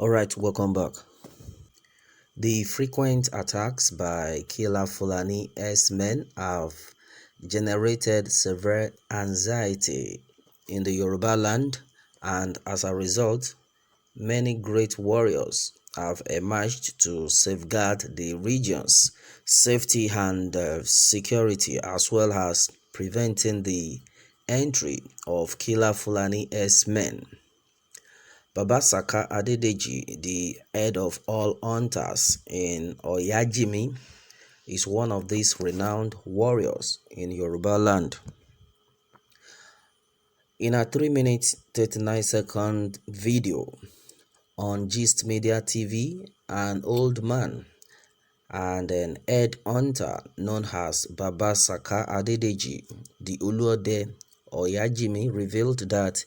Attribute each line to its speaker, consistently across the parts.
Speaker 1: Alright, welcome back. The frequent attacks by killer Fulani S-men have generated severe anxiety in the Yoruba land, and as a result, many great warriors have emerged to safeguard the region's safety and security, as well as preventing the entry of killer Fulani S-men. Baba Saka Adedeji, the head of all hunters in Oyajimi, is one of these renowned warriors in Yoruba land. In a 3-minute 39-second video on Gist Media TV, an old man and an head hunter known as Baba Saka Adedeji, the Uluode Oyajimi, revealed that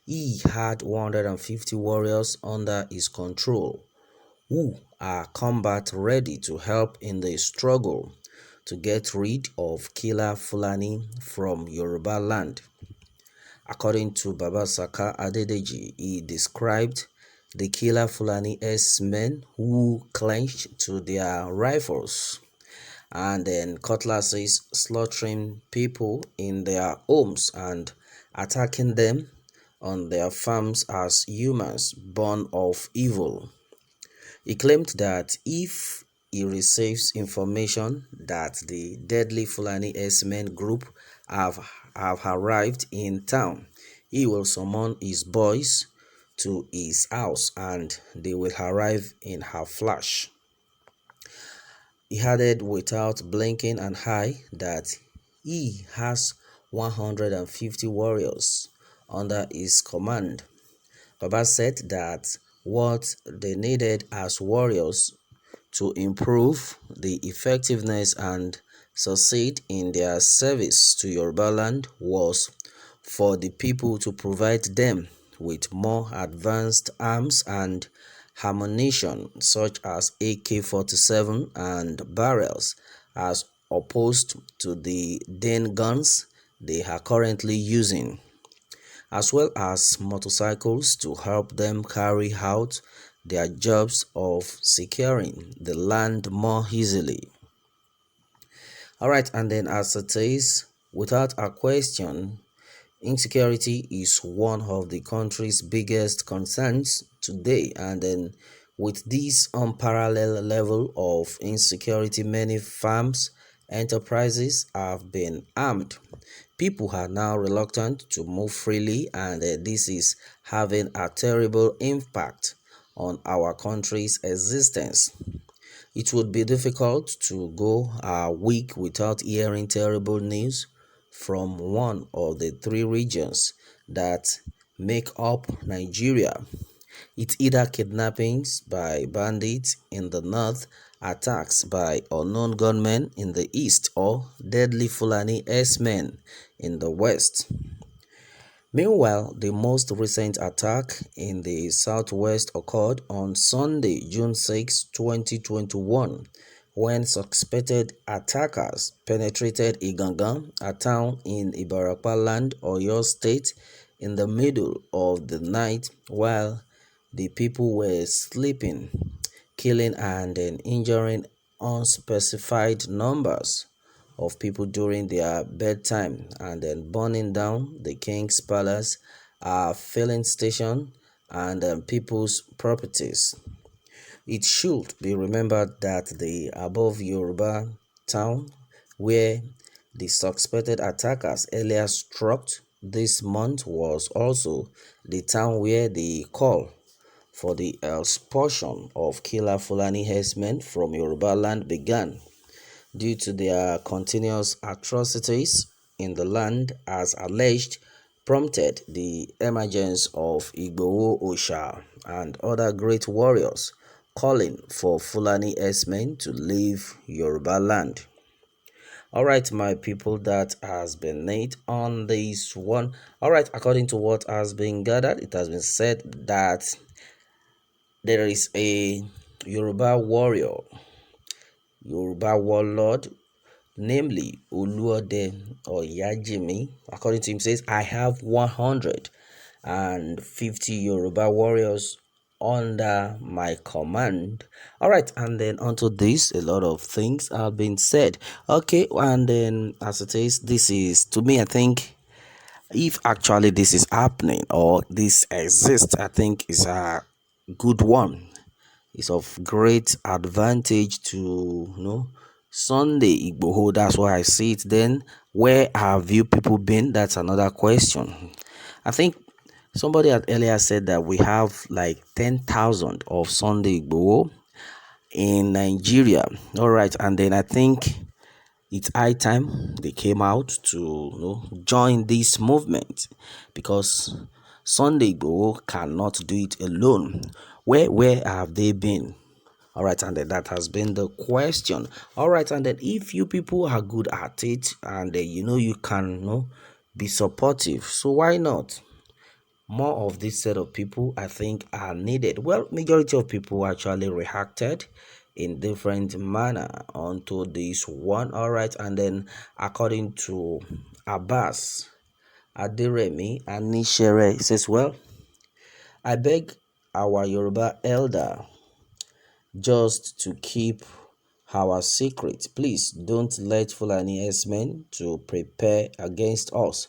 Speaker 1: he had 150 warriors under his control who are combat ready to help in the struggle to get rid of killer Fulani from Yoruba land. According to Baba Saka Adedeji, he described the killer Fulani S-men who clenched to their rifles and then cutlasses, slaughtering people in their homes and attacking them on their farms as humans born of evil. He claimed that if he receives information that the deadly Fulani S-men group have arrived in town, he will summon his boys to his house and they will arrive in a flash. He added without blinking an eye that he has 150 warriors under his command. Baba said that what they needed as warriors to improve the effectiveness and succeed in their service to Yoruba land was for the people to provide them with more advanced arms and ammunition such as AK-47 and barrels, as opposed to the Den guns they are currently using, as well as motorcycles to help them carry out their jobs of securing the land more easily. Alright, and then as it is, without a question, insecurity is one of the country's biggest concerns today, and then with this unparalleled level of insecurity, many farms enterprises have been armed. People are now reluctant to move freely, and this is having a terrible impact on our country's existence. It would be difficult to go a week without hearing terrible news from one of the 3 regions that make up Nigeria. It's either kidnappings by bandits in the north, attacks by unknown gunmen in the east, or deadly Fulani S-men in the west. Meanwhile, the most recent attack in the southwest occurred on Sunday, June 6, 2021, when suspected attackers penetrated Igangan, a town in Ibarapa land, Oyo State, in the middle of the night while the people were sleeping, killing and injuring unspecified numbers of people during their bedtime, and then burning down the king's palace, filling station, and people's properties. It should be remembered that the above Yoruba town where the suspected attackers earlier struck this month was also the town where the call for the expulsion of killer Fulani herdsmen from Yoruba land began, due to their continuous atrocities in the land, as alleged, prompted the emergence of Igboho Osha and other great warriors calling for Fulani herdsmen to leave Yoruba land. Alright, my people, that has been it on this one. Alright, according to what has been gathered, it has been said that there is a Yoruba warrior, Yoruba warlord, namely Uluode Oyajimi. According to him, says, I have 150 Yoruba warriors under my command. All right, and then onto this, a lot of things have been said. Okay, and then as it is, this is, to me, I think, if actually this is happening or this exists, I think is a good one. It's of great advantage to, Sunday Igboho. That's why I see it. Then where have you people been? That's another question. I think somebody had earlier said that we have like 10,000 of Sunday Igboho in Nigeria. All right, and then I think it's high time they came out to, join this movement, because Sunday Igboho cannot do it alone. Where have they been? All right, and then that has been the question. All right, and then if you people are good at it, and you can, be supportive, so why not? More of this set of people, I think, are needed. Well, majority of people actually reacted in different manner onto this one. All right, and then according to Abbas Aderemi and Nishere, says, well, I beg our Yoruba elder just to keep our secret. Please don't let Fulani S-men to prepare against us.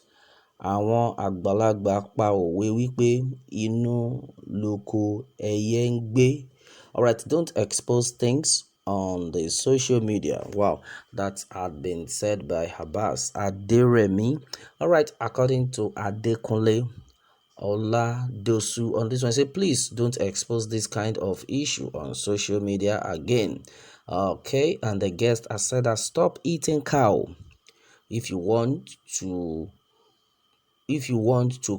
Speaker 1: Àwọn àgbàlagbà pa òwe wípé inú lóko ẹyẹ ń gbé. Alright, don't expose things on the social media. Wow, that had been said by Abbas Aderemi. Alright, according to Adekunle Oladosu on this one, say please don't expose this kind of issue on social media again. Okay, and the guest has said that stop eating cow if you want to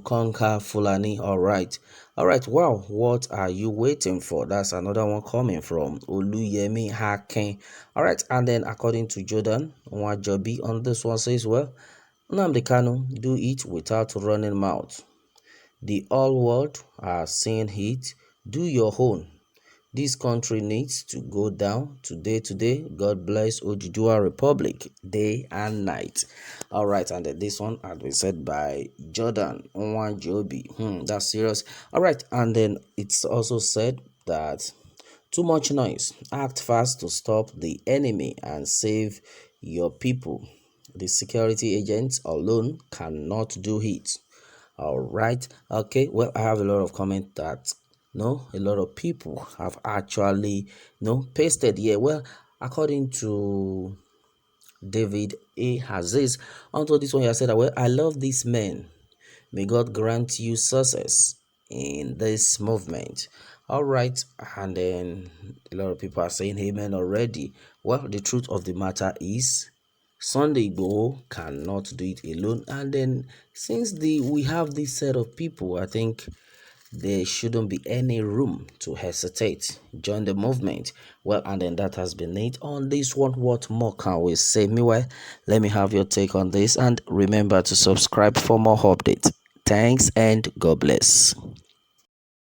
Speaker 1: conquer Fulani. All right, wow, what are you waiting for? That's another one coming from Oluyemi Haken. All right, and then according to Jordan Wajobi on this one, says, well, Nnamdi Kanu, do it without running mouth. The whole world are seeing it. Do your own. This country needs to go down today. God bless Ødúdúwa Republic day and night. All right, and this one has been said by Jordan Nwajobi. That's serious. All right, and then it's also said that too much noise. Act fast to stop the enemy and save your people. The security agents alone cannot do it. All right, okay, well, I have a lot of comments that a lot of people have actually pasted here. Well, according to David A. Aziz, onto this one, he said that, well, I love these men. May God grant you success in this movement. All right, and then a lot of people are saying amen already. Well, the truth of the matter is Sunday Igboho cannot do it alone, and then since we have this set of people, I think there shouldn't be any room to hesitate. Join the movement. Well, and then that has been it on this one. What more can we say? Meanwhile, let me have your take on this, and remember to subscribe for more updates. Thanks and God bless.